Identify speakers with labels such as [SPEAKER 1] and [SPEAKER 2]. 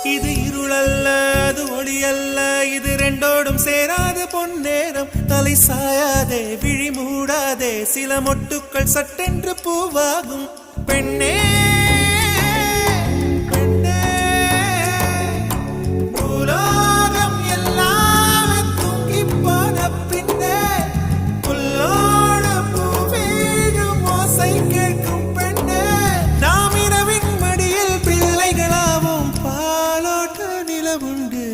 [SPEAKER 1] இது இருளல்ல அது ஒளியல்ல இது ரெண்டோடும் சேராத பொன்னேரம் தலை சாயாதே விழி மூடாதே சில மொட்டுக்கள் சட்டென்று பூவாகும் பெண்ணே உண்டு